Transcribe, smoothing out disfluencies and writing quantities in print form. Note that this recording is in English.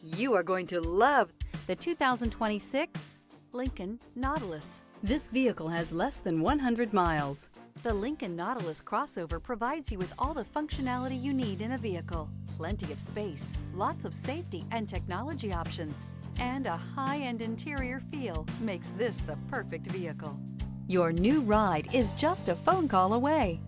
You are going to love the 2026 Lincoln Nautilus. This vehicle has less than 100 miles. The Lincoln Nautilus crossover provides you with all the functionality you need in a vehicle. Plenty of space, lots of safety and technology options, and a high-end interior feel makes this the perfect vehicle. Your new ride is just a phone call away.